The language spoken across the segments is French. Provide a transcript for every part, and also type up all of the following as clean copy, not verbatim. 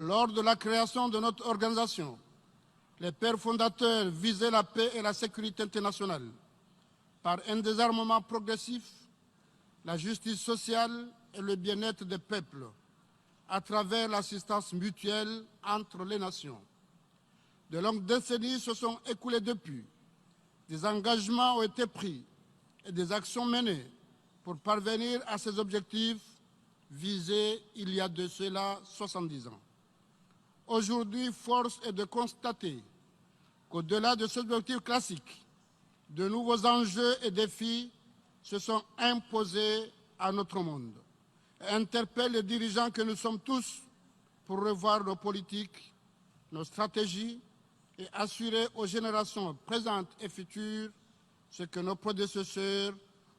Lors de la création de notre organisation, les pères fondateurs visaient la paix et la sécurité internationale par un désarmement progressif, la justice sociale et le bien-être des peuples à travers l'assistance mutuelle entre les nations. De longues décennies se sont écoulées depuis. Des engagements ont été pris et des actions menées pour parvenir à ces objectifs visés il y a de cela 70 ans. Aujourd'hui, force est de constater qu'au-delà de ces objectifs classiques, de nouveaux enjeux et défis se sont imposés à notre monde et interpellent les dirigeants que nous sommes tous pour revoir nos politiques, nos stratégies et assurer aux générations présentes et futures ce que nos prédécesseurs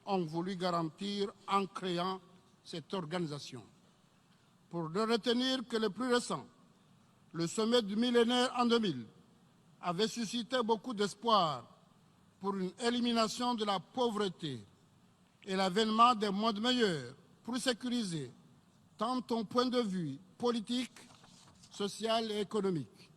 ont voulu garantir en créant cette organisation. Pour ne retenir que le plus récent, le sommet du millénaire en 2000 avait suscité beaucoup d'espoir pour une élimination de la pauvreté et l'avènement d'un monde meilleur pour sécuriser tant ton point de vue politique, social et économique.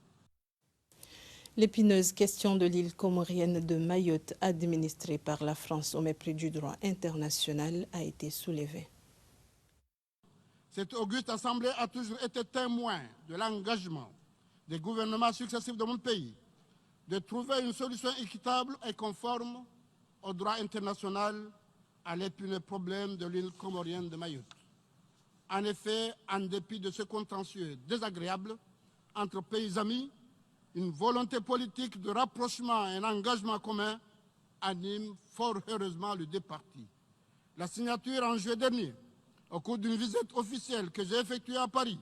L'épineuse question de l'île comorienne de Mayotte, administrée par la France au mépris du droit international, a été soulevée. Cette auguste assemblée a toujours été témoin de l'engagement des gouvernements successifs de mon pays de trouver une solution équitable et conforme au droit international à l'épineux problème de l'île comorienne de Mayotte. En effet, en dépit de ce contentieux désagréable entre pays amis, une volonté politique de rapprochement et un engagement commun animent fort heureusement les deux parties. La signature en juillet dernier, au cours d'une visite officielle que j'ai effectuée à Paris,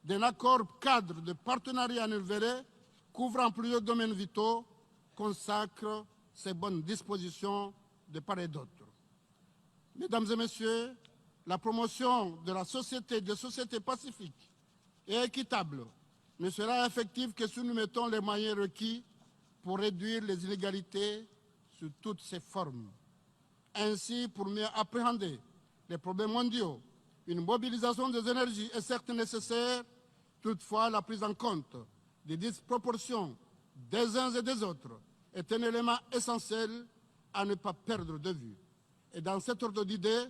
d'un accord cadre de partenariat nulvéré couvrant plusieurs domaines vitaux, consacre ces bonnes dispositions de part et d'autre. Mesdames et messieurs, la promotion de la société, des sociétés pacifiques et équitables ne sera effective que si nous mettons les moyens requis pour réduire les inégalités sous toutes ses formes. Ainsi, pour mieux appréhender les problèmes mondiaux, une mobilisation des énergies est certes nécessaire, toutefois la prise en compte des disproportions des uns et des autres est un élément essentiel à ne pas perdre de vue. Et dans cet ordre d'idées,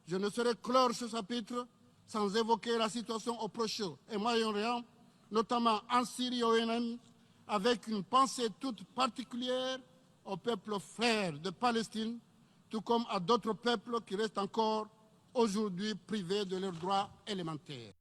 je ne saurais clore ce chapitre sans évoquer la situation au Proche et Moyen-Orient, notamment en Syrie et au Yémen, avec une pensée toute particulière aux peuples frères de Palestine, tout comme à d'autres peuples qui restent encore aujourd'hui privés de leurs droits élémentaires.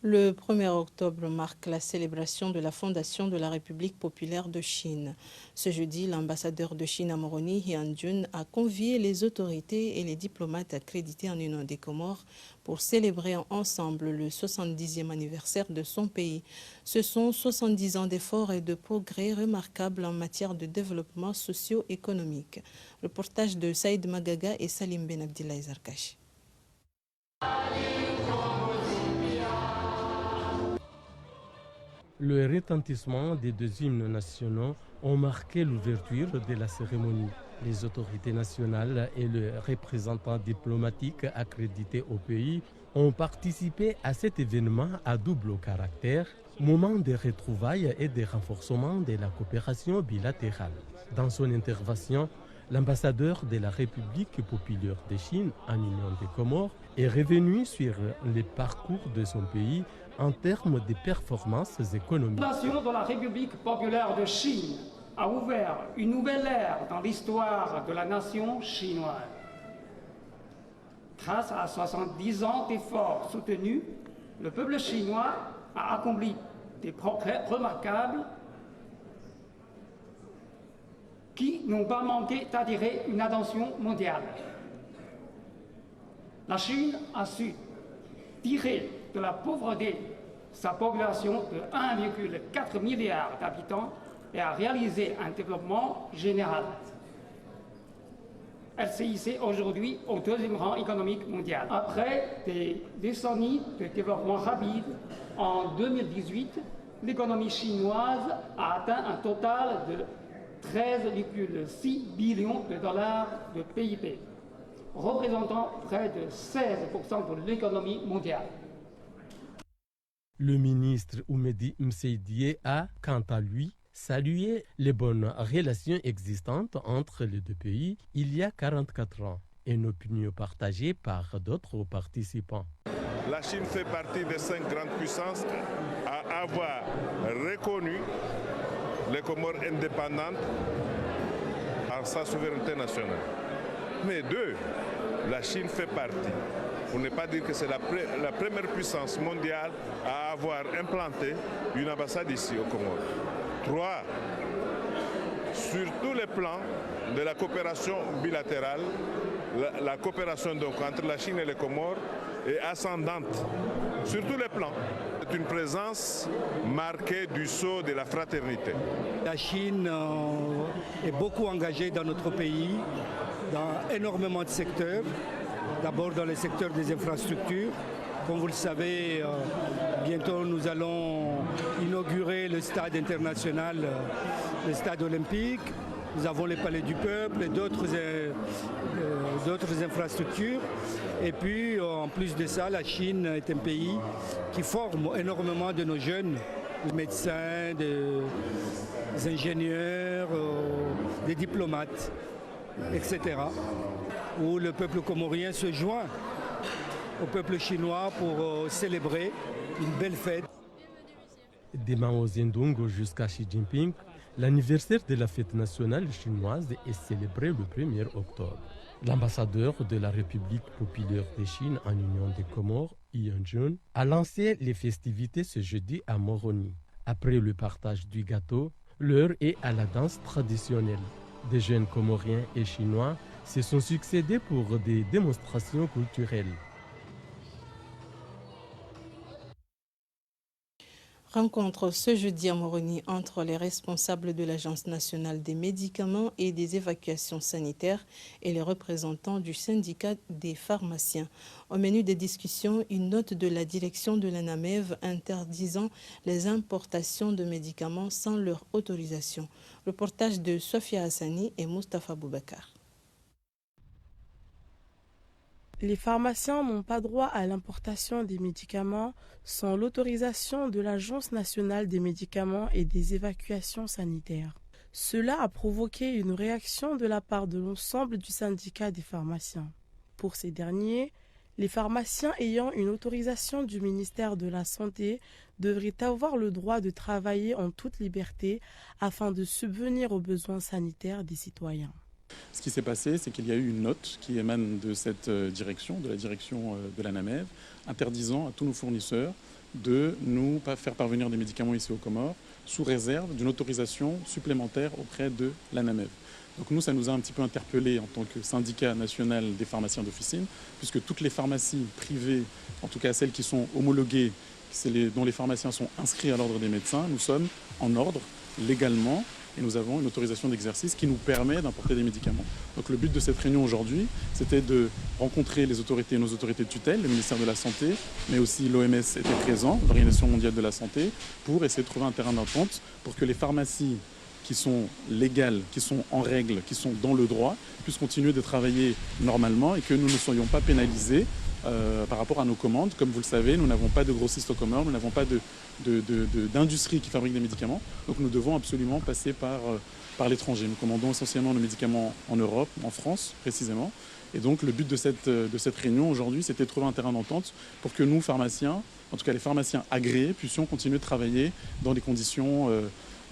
Le 1er octobre marque la célébration de la fondation de la République populaire de Chine. Ce jeudi, l'ambassadeur de Chine à Moroni, Hyun Jun, a convié les autorités et les diplomates accrédités en Union des Comores pour célébrer ensemble le 70e anniversaire de son pays. Ce sont 70 ans d'efforts et de progrès remarquables en matière de développement socio-économique. Reportage de Saïd Magaga et Salim Ben Abdillah Zarkash. Le retentissement des deux hymnes nationaux ont marqué l'ouverture de la cérémonie. Les autorités nationales et les représentants diplomatiques accrédités au pays ont participé à cet événement à double caractère, moment de retrouvailles et de renforcement de la coopération bilatérale. Dans son intervention, l'ambassadeur de la République populaire de Chine en Union des Comores est revenu sur le parcours de son pays en termes de performances économiques. La fondation de la République populaire de Chine a ouvert une nouvelle ère dans l'histoire de la nation chinoise. Grâce à 70 ans d'efforts soutenus, le peuple chinois a accompli des progrès remarquables qui n'ont pas manqué d'attirer une attention mondiale. La Chine a su tirer de la pauvreté sa population de 1,4 milliard d'habitants et a réalisé un développement général. Elle s'est hissée aujourd'hui au 2e rang économique mondial. Après des décennies de développement rapide, en 2018, l'économie chinoise a atteint un total de 13,6 billions de dollars de PIB, représentant près de 16% de l'économie mondiale. Le ministre Oumedi Mseidie a, quant à lui, salué les bonnes relations existantes entre les deux pays il y a 44 ans, une opinion partagée par d'autres participants. La Chine fait partie des 5 grandes puissances à avoir reconnu les Comores indépendantes en sa souveraineté nationale. Mais deux, la Chine fait partie, pour ne pas dire que c'est la première puissance mondiale à avoir implanté une ambassade ici aux Comores. 3, sur tous les plans de la coopération bilatérale, la coopération donc entre la Chine et les Comores est ascendante sur tous les plans. C'est une présence marquée du sceau de la fraternité. La Chine est beaucoup engagée dans notre pays, dans énormément de secteurs. D'abord dans le secteur des infrastructures. Comme vous le savez, bientôt nous allons inaugurer le stade international, le stade olympique. Nous avons les palais du peuple et d'autres infrastructures. Et puis, en plus de ça, la Chine est un pays qui forme énormément de nos jeunes, des médecins, des ingénieurs, des diplomates, etc. Où le peuple comorien se joint au peuple chinois pour célébrer une belle fête. De Mao Zedong jusqu'à Xi Jinping, l'anniversaire de la fête nationale chinoise est célébré le 1er octobre. L'ambassadeur de la République populaire de Chine en Union des Comores, He Yanjun, a lancé les festivités ce jeudi à Moroni. Après le partage du gâteau, l'heure est à la danse traditionnelle. Des jeunes Comoriens et Chinois se sont succédés pour des démonstrations culturelles. Rencontre ce jeudi à Moroni entre les responsables de l'Agence nationale des médicaments et des évacuations sanitaires et les représentants du syndicat des pharmaciens. Au menu des discussions, une note de la direction de l'ANAMEV interdisant les importations de médicaments sans leur autorisation. Reportage de Sofia Hassani et Mustafa Boubacar. Les pharmaciens n'ont pas droit à l'importation des médicaments sans l'autorisation de l'Agence nationale des médicaments et des évacuations sanitaires. Cela a provoqué une réaction de la part de l'ensemble du syndicat des pharmaciens. Pour ces derniers, les pharmaciens ayant une autorisation du ministère de la Santé devraient avoir le droit de travailler en toute liberté afin de subvenir aux besoins sanitaires des citoyens. Ce qui s'est passé, c'est qu'il y a eu une note qui émane de cette direction, de la direction de l'ANAMEV, interdisant à tous nos fournisseurs de nous faire parvenir des médicaments ici aux Comores sous réserve d'une autorisation supplémentaire auprès de l'ANAMEV. Donc nous, ça nous a un petit peu interpellés en tant que syndicat national des pharmaciens d'officine, puisque toutes les pharmacies privées, en tout cas celles qui sont homologuées, dont les pharmaciens sont inscrits à l'ordre des médecins, nous sommes en ordre légalement. Et nous avons une autorisation d'exercice qui nous permet d'importer des médicaments. Donc le but de cette réunion aujourd'hui, c'était de rencontrer les autorités, nos autorités de tutelle, le ministère de la Santé, mais aussi l'OMS était présent, l'Organisation mondiale de la santé, pour essayer de trouver un terrain d'entente pour que les pharmacies qui sont légales, qui sont en règle, qui sont dans le droit, puissent continuer de travailler normalement et que nous ne soyons pas pénalisés par rapport à nos commandes. Comme vous le savez, nous n'avons pas de grossistes aux Comores, nous n'avons pas d'industrie qui fabrique des médicaments. Donc nous devons absolument passer par l'étranger. Nous commandons essentiellement nos médicaments en Europe, en France précisément. Et donc le but de cette réunion aujourd'hui, c'était de trouver un terrain d'entente pour que nous, pharmaciens, en tout cas les pharmaciens agréés, puissions continuer de travailler dans des conditions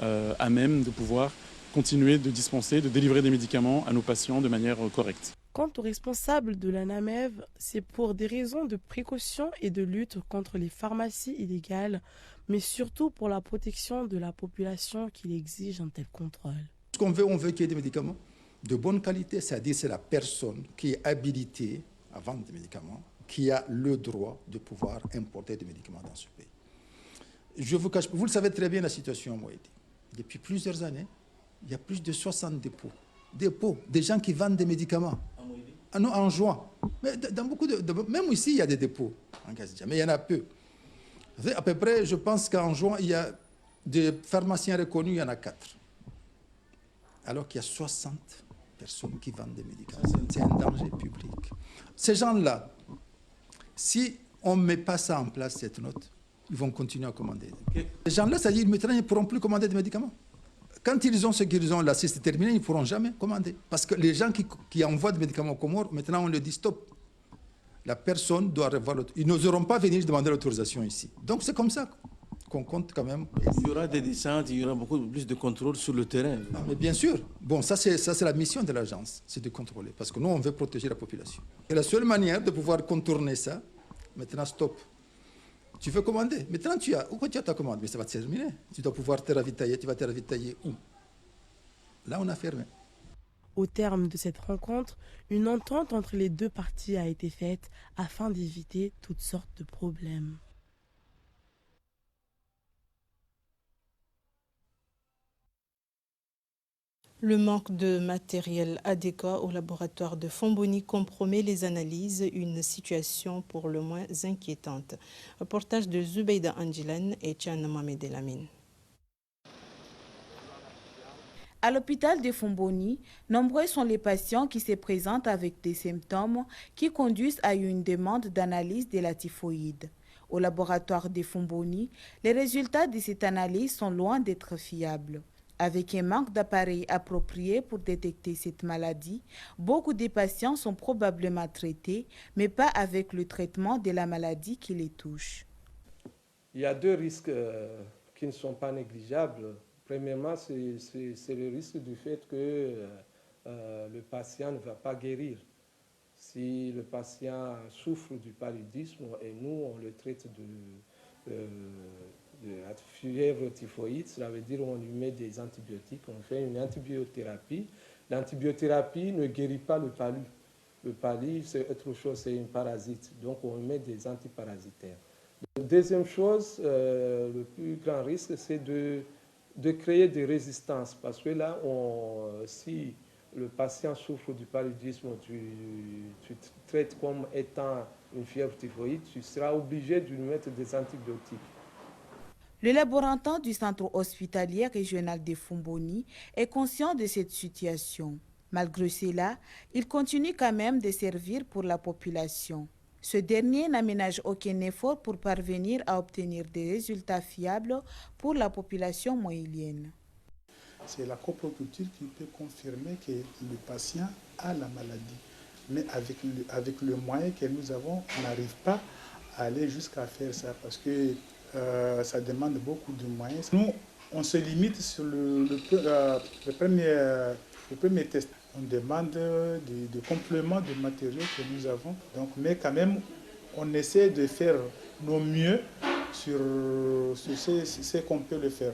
à même de pouvoir continuer de dispenser, de délivrer des médicaments à nos patients de manière correcte. Quant aux responsables de l'ANAMEV, c'est pour des raisons de précaution et de lutte contre les pharmacies illégales, mais surtout pour la protection de la population qu'il exige un tel contrôle. Ce qu'on veut, on veut qu'il y ait des médicaments de bonne qualité, c'est-à-dire c'est la personne qui est habilitée à vendre des médicaments, qui a le droit de pouvoir importer des médicaments dans ce pays. Je vous cache, vous le savez très bien la situation en Moïdi. Depuis plusieurs années, il y a plus de 60 dépôts, des gens qui vendent des médicaments. En juin. Mais dans beaucoup même ici, il y a des dépôts en Gazidia, mais il y en a peu. À peu près, je pense qu'en juin, il y a des pharmaciens reconnus, il y en a 4. Alors qu'il y a 60 personnes qui vendent des médicaments. C'est un danger public. Ces gens-là, si on ne met pas ça en place, cette note, ils vont continuer à commander. Les gens-là, ça dit maintenant, ils ne pourront plus commander des médicaments. Quand ils ont ce qu'ils ont là, si c'est terminé, ils ne pourront jamais commander. Parce que les gens qui envoient des médicaments aux Comores, maintenant, on leur dit stop. La personne doit avoir ils n'oseront pas venir demander l'autorisation ici. Donc, c'est comme ça qu'on compte quand même. Il y aura des descentes, il y aura beaucoup plus de contrôle sur le terrain. Non, mais bien sûr. Bon, ça, c'est la mission de l'agence, c'est de contrôler. Parce que nous, on veut protéger la population. Et la seule manière de pouvoir contourner ça, maintenant, stop. Tu veux commander. Maintenant, pourquoi tu as ta commande? Mais ça va te terminer. Tu dois pouvoir te ravitailler. Tu vas te ravitailler où? Là, on a fermé. Au terme de cette rencontre, une entente entre les deux parties a été faite afin d'éviter toutes sortes de problèmes. Le manque de matériel adéquat au laboratoire de Fomboni compromet les analyses, une situation pour le moins inquiétante. Reportage de Zubeida Anjilan et Tchan Mohamed Elamine. À l'hôpital de Fomboni, nombreux sont les patients qui se présentent avec des symptômes qui conduisent à une demande d'analyse de la typhoïde. Au laboratoire de Fomboni, les résultats de cette analyse sont loin d'être fiables. Avec un manque d'appareils appropriés pour détecter cette maladie, beaucoup de patients sont probablement traités, mais pas avec le traitement de la maladie qui les touche. Il y a deux risques qui ne sont pas négligeables. Premièrement, c'est le risque du fait que le patient ne va pas guérir. Si le patient souffre du paludisme et nous, on le traite de la fièvre typhoïde, cela veut dire qu'on lui met des antibiotiques, on fait une antibiothérapie. L'antibiothérapie ne guérit pas le palu. Le palu, c'est autre chose, c'est un parasite. Donc, on met des antiparasitaires. La deuxième chose, le plus grand risque, c'est de créer des résistances. Parce que là, si le patient souffre du paludisme, tu traites comme étant une fièvre typhoïde, tu seras obligé de lui mettre des antibiotiques. Le laborantin du centre hospitalier régional de Fomboni est conscient de cette situation. Malgré cela, il continue quand même de servir pour la population. Ce dernier n'aménage aucun effort pour parvenir à obtenir des résultats fiables pour la population moylienne. C'est la coproculture qui peut confirmer que le patient a la maladie. Mais avec le moyen que nous avons, on n'arrive pas à aller jusqu'à faire ça parce que ça demande beaucoup de moyens. Nous, on se limite sur le premier test. On demande des compléments de matériaux que nous avons. Donc, mais quand même, on essaie de faire nos mieux sur ce qu'on peut le faire.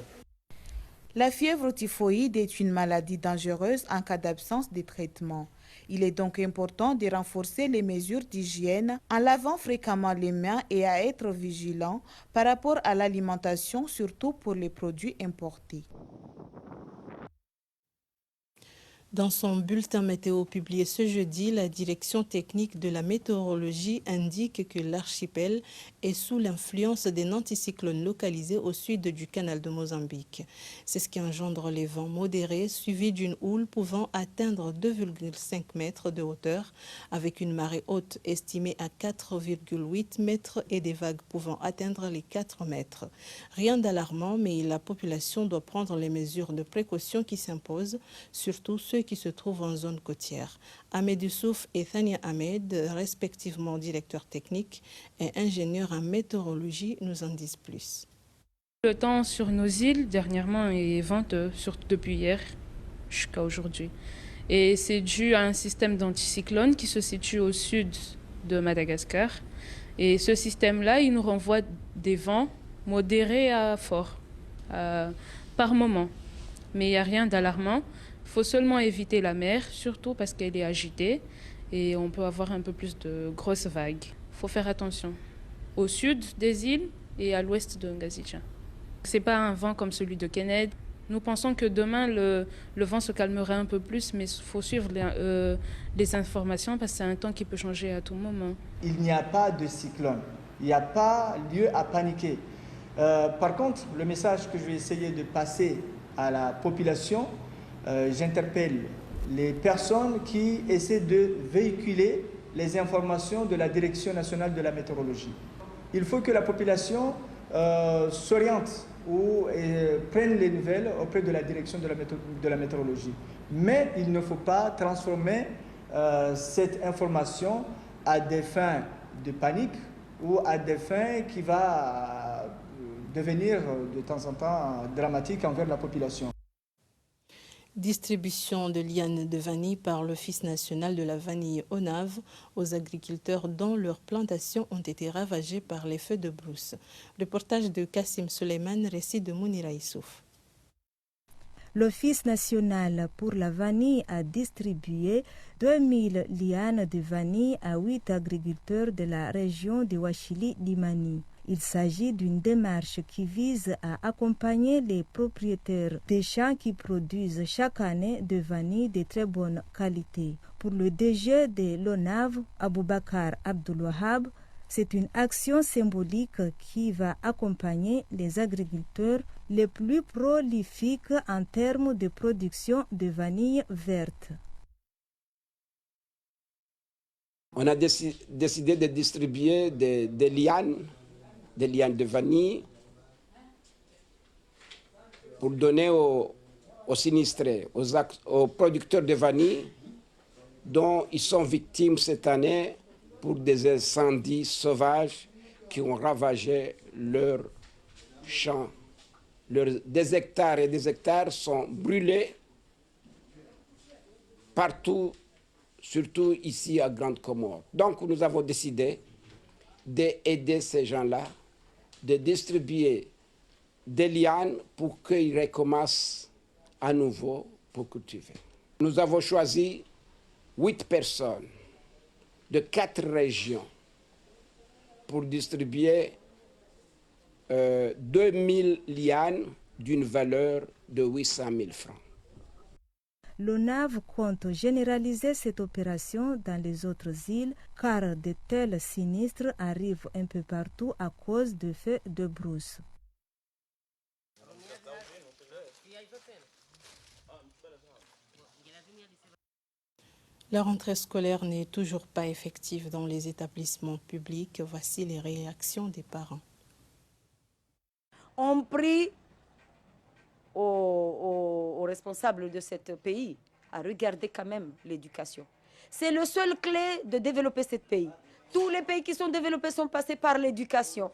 La fièvre typhoïde est une maladie dangereuse en cas d'absence de traitement. Il est donc important de renforcer les mesures d'hygiène en lavant fréquemment les mains et à être vigilant par rapport à l'alimentation, surtout pour les produits importés. Dans son bulletin météo publié ce jeudi, la direction technique de la météorologie indique que l'archipel est sous l'influence d'un anticyclone localisé au sud du canal de Mozambique. C'est ce qui engendre les vents modérés suivis d'une houle pouvant atteindre 2,5 mètres de hauteur avec une marée haute estimée à 4,8 mètres et des vagues pouvant atteindre les 4 mètres. Rien d'alarmant, mais la population doit prendre les mesures de précaution qui s'imposent, surtout ceux qui se trouvent en zone côtière. Ahmed Youssouf et Thania Ahmed, respectivement directeurs techniques et ingénieurs en météorologie, nous en disent plus. Le temps sur nos îles dernièrement est venteux, surtout depuis hier jusqu'à aujourd'hui. Et c'est dû à un système d'anticyclone qui se situe au sud de Madagascar. Et ce système-là, il nous renvoie des vents modérés à forts par moment. Mais il n'y a rien d'alarmant. Il faut seulement éviter la mer, surtout parce qu'elle est agitée et on peut avoir un peu plus de grosses vagues. Il faut faire attention au sud des îles et à l'ouest de Ngazija. Ce n'est pas un vent comme celui de Kenneth. Nous pensons que demain, le vent se calmera un peu plus, mais il faut suivre les informations parce que c'est un temps qui peut changer à tout moment. Il n'y a pas de cyclone. Il n'y a pas lieu à paniquer. Par contre, le message que je vais essayer de passer à la population, j'interpelle les personnes qui essaient de véhiculer les informations de la Direction nationale de la météorologie. Il faut que la population s'orientent ou prennent les nouvelles auprès de la direction de la météorologie. Mais il ne faut pas transformer cette information à des fins de panique ou à des fins qui va devenir de temps en temps dramatique envers la population. Distribution de lianes de vanille par l'Office national de la vanille ONAV aux agriculteurs dont leurs plantations ont été ravagées par les feux de brousse. Reportage de Kassim Suleiman, récit de Mounira Issouf. L'Office national pour la vanille a distribué 2000 lianes de vanille à 8 agriculteurs de la région de Ouachili-Limani. Il s'agit d'une démarche qui vise à accompagner les propriétaires des champs qui produisent chaque année de vanille de très bonne qualité. Pour le DG de l'ONAV, Aboubakar Abdulwahab, c'est une action symbolique qui va accompagner les agriculteurs les plus prolifiques en termes de production de vanille verte. On a décidé de distribuer des lianes de vanille pour donner aux sinistrés, aux producteurs de vanille dont ils sont victimes cette année pour des incendies sauvages qui ont ravagé leurs champs. Des hectares et des hectares sont brûlés partout, surtout ici à Grande Comore. Donc nous avons décidé d'aider ces gens-là, de distribuer des lianes pour qu'ils recommencent à nouveau pour cultiver. Nous avons choisi 8 personnes de 4 régions pour distribuer 2000 lianes d'une valeur de 800 000 francs. L'ONAV compte généraliser cette opération dans les autres îles car de tels sinistres arrivent un peu partout à cause de feux de brousse. La rentrée scolaire n'est toujours pas effective dans les établissements publics. Voici les réactions des parents. On prie aux responsables de ce pays à regarder quand même l'éducation. C'est le seul clé de développer ce pays. Tous les pays qui sont développés sont passés par l'éducation.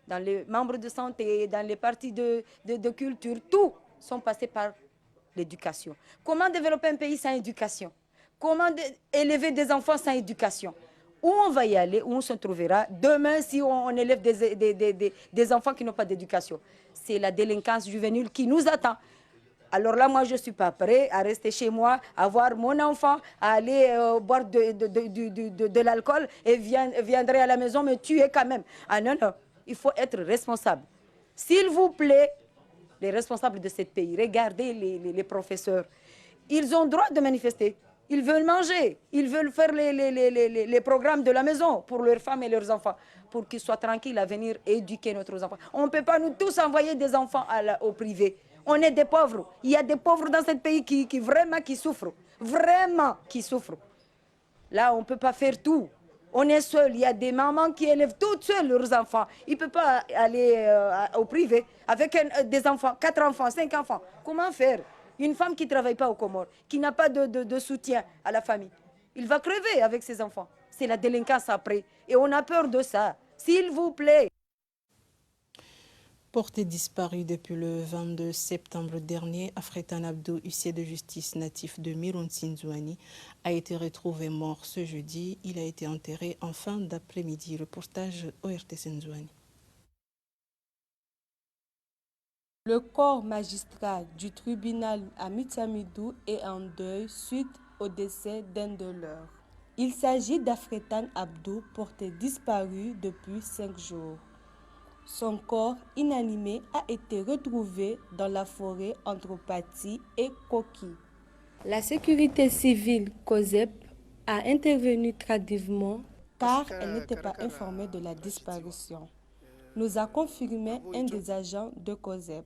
Dans les membres de santé, dans les partis de culture, tous sont passés par l'éducation. Comment développer un pays sans éducation? Comment élever des enfants sans éducation? Où on va y aller, où on se trouvera demain si on élève des enfants qui n'ont pas d'éducation? C'est la délinquance juvénile qui nous attend. Alors là, moi, je ne suis pas prêt à rester chez moi, à voir mon enfant, à aller boire de l'alcool et viendrait à la maison me tuer quand même. Ah non, non, il faut être responsable. S'il vous plaît, les responsables de ce pays, regardez les professeurs. Ils ont droit de manifester. Ils veulent manger, ils veulent faire les programmes de la maison pour leurs femmes et leurs enfants, pour qu'ils soient tranquilles à venir éduquer nos enfants. On ne peut pas nous tous envoyer des enfants au privé. On est des pauvres. Il y a des pauvres dans ce pays qui vraiment souffrent. Vraiment qui souffrent. Là, on ne peut pas faire tout. On est seul. Il y a des mamans qui élèvent toutes seules leurs enfants. Ils ne peuvent pas aller au privé avec des enfants, 4 enfants, 5 enfants. Comment faire? Une femme qui ne travaille pas aux Comores, qui n'a pas de soutien à la famille, il va crever avec ses enfants. C'est la délinquance après. Et on a peur de ça. S'il vous plaît. Porté disparu depuis le 22 septembre dernier, Afretan Abdou, huissier de justice natif de Miron-Sinzouani, a été retrouvé mort ce jeudi. Il a été enterré en fin d'après-midi. Reportage ORT Sinzouani. Le corps magistral du tribunal à Mitsamidou est en deuil suite au décès d'un de leurs. Il s'agit d'Afretan Abdou, porté disparu depuis 5 jours. Son corps inanimé a été retrouvé dans la forêt entre Pati et Koki. La sécurité civile COSEP a intervenu tardivement car elle n'était pas informée de la disparition, nous a confirmé un des agents de COSEP.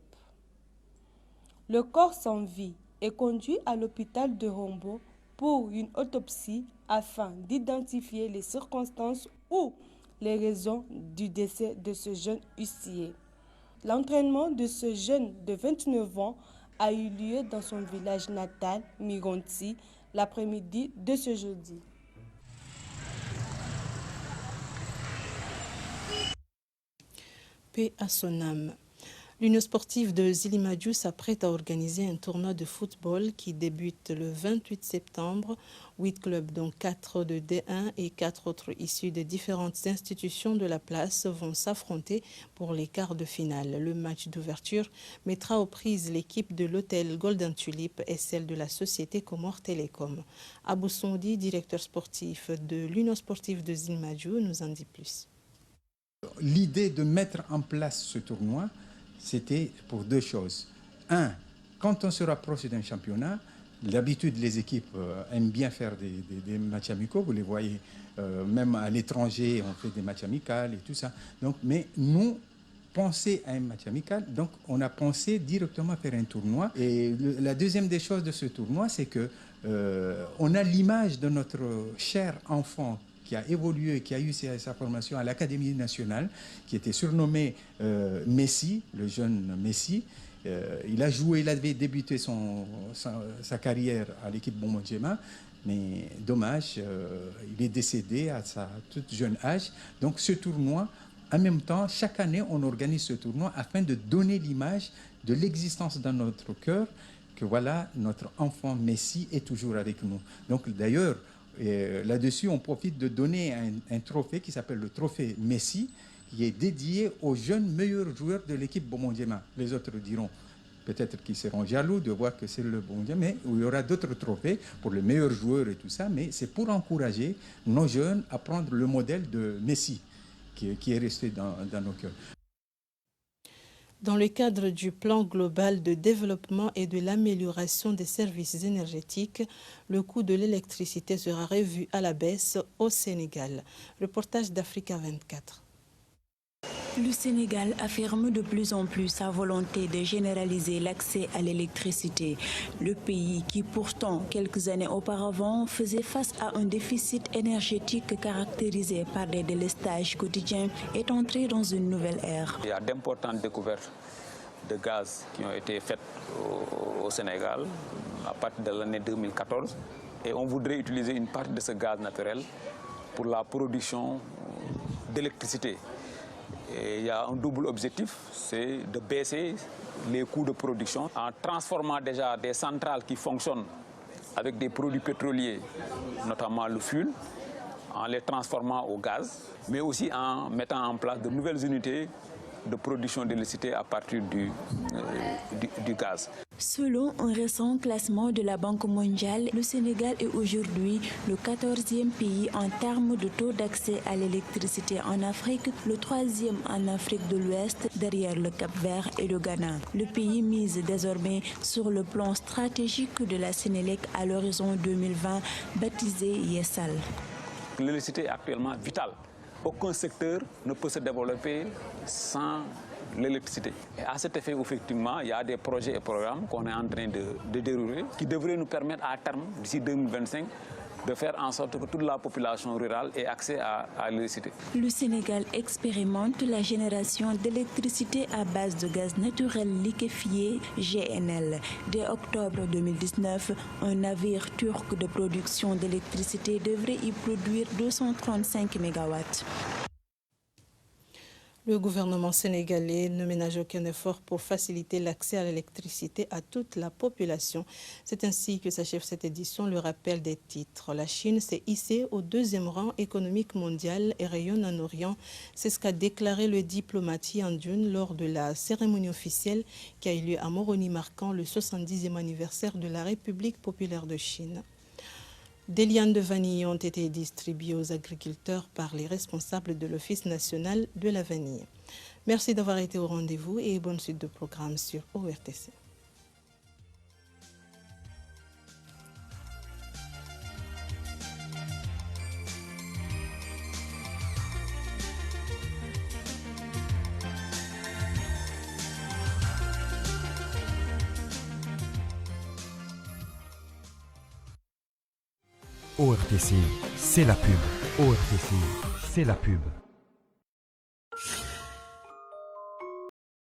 Le corps sans vie est conduit à l'hôpital de Rombo pour une autopsie afin d'identifier les circonstances ou les raisons du décès de ce jeune huissier. L'entraînement de ce jeune de 29 ans a eu lieu dans son village natal, Mironti, l'après-midi de ce jeudi. Paix à son âme. L'Union sportive de Zilimadiou s'apprête à organiser un tournoi de football qui débute le 28 septembre. 8 clubs, dont 4 de D1 et 4 autres issus de différentes institutions de la place, vont s'affronter pour les quarts de finale. Le match d'ouverture mettra aux prises l'équipe de l'hôtel Golden Tulip et celle de la société Comore Télécom. Abou Sondi, directeur sportif de l'Union sportive de Zilimadiou, nous en dit plus. L'idée de mettre en place ce tournoi, c'était pour deux choses. Un, quand on se rapproche d'un championnat, d'habitude les équipes aiment bien faire des matchs amicaux, vous les voyez, même à l'étranger, on fait des matchs amicaux et tout ça. Donc, mais nous, penser à un match amical, donc on a pensé directement faire un tournoi. Et la deuxième des choses de ce tournoi, c'est que on a l'image de notre cher enfant qui a évolué, qui a eu sa formation à l'Académie nationale, qui était surnommé Messi, le jeune Messi. Il a joué, il avait débuté sa carrière à l'équipe Bomondjema, mais dommage, il est décédé à sa toute jeune âge. Donc ce tournoi, en même temps, chaque année, on organise ce tournoi afin de donner l'image de l'existence dans notre cœur, que voilà, notre enfant Messi est toujours avec nous. Donc d'ailleurs, là-dessus, on profite de donner un trophée qui s'appelle le trophée Messi, qui est dédié aux jeunes meilleurs joueurs de l'équipe Bomondjema. Les autres diront peut-être qu'ils seront jaloux de voir que c'est le Bomondjema, mais il y aura d'autres trophées pour les meilleurs joueurs et tout ça, mais c'est pour encourager nos jeunes à prendre le modèle de Messi, qui est resté dans nos cœurs. Dans le cadre du plan global de développement et de l'amélioration des services énergétiques, le coût de l'électricité sera revu à la baisse au Sénégal. Reportage d'Africa 24. Le Sénégal affirme de plus en plus sa volonté de généraliser l'accès à l'électricité. Le pays, qui pourtant quelques années auparavant faisait face à un déficit énergétique caractérisé par des délestages quotidiens, est entré dans une nouvelle ère. Il y a d'importantes découvertes de gaz qui ont été faites au Sénégal à partir de l'année 2014 et on voudrait utiliser une partie de ce gaz naturel pour la production d'électricité. Et il y a un double objectif, c'est de baisser les coûts de production en transformant déjà des centrales qui fonctionnent avec des produits pétroliers, notamment le fuel, en les transformant au gaz, mais aussi en mettant en place de nouvelles unités de production d'électricité à partir du gaz. Selon un récent classement de la Banque mondiale, le Sénégal est aujourd'hui le 14e pays en termes de taux d'accès à l'électricité en Afrique, le 3e en Afrique de l'Ouest, derrière le Cap-Vert et le Ghana. Le pays mise désormais sur le plan stratégique de la Sénélec à l'horizon 2020, baptisé Yessal. L'électricité est actuellement vitale. Aucun secteur ne peut se développer sans l'électricité. Et à cet effet, effectivement, il y a des projets et programmes qu'on est en train de dérouler qui devraient nous permettre à terme, d'ici 2025, de faire en sorte que toute la population rurale ait accès à l'électricité. Le Sénégal expérimente la génération d'électricité à base de gaz naturel liquéfié GNL. Dès octobre 2019, un navire turc de production d'électricité devrait y produire 235 MW. Le gouvernement sénégalais ne ménage aucun effort pour faciliter l'accès à l'électricité à toute la population. C'est ainsi que s'achève cette édition, le rappel des titres. La Chine s'est hissée au 2e rang économique mondial et rayonne en Orient. C'est ce qu'a déclaré le diplomate Han Jun lors de la cérémonie officielle qui a eu lieu à Moroni, marquant le 70e anniversaire de la République populaire de Chine. Des lianes de vanille ont été distribuées aux agriculteurs par les responsables de l'Office national de la vanille. Merci d'avoir été au rendez-vous et bonne suite de programme sur ORTC. ORTC, c'est la pub. ORTC, c'est la pub.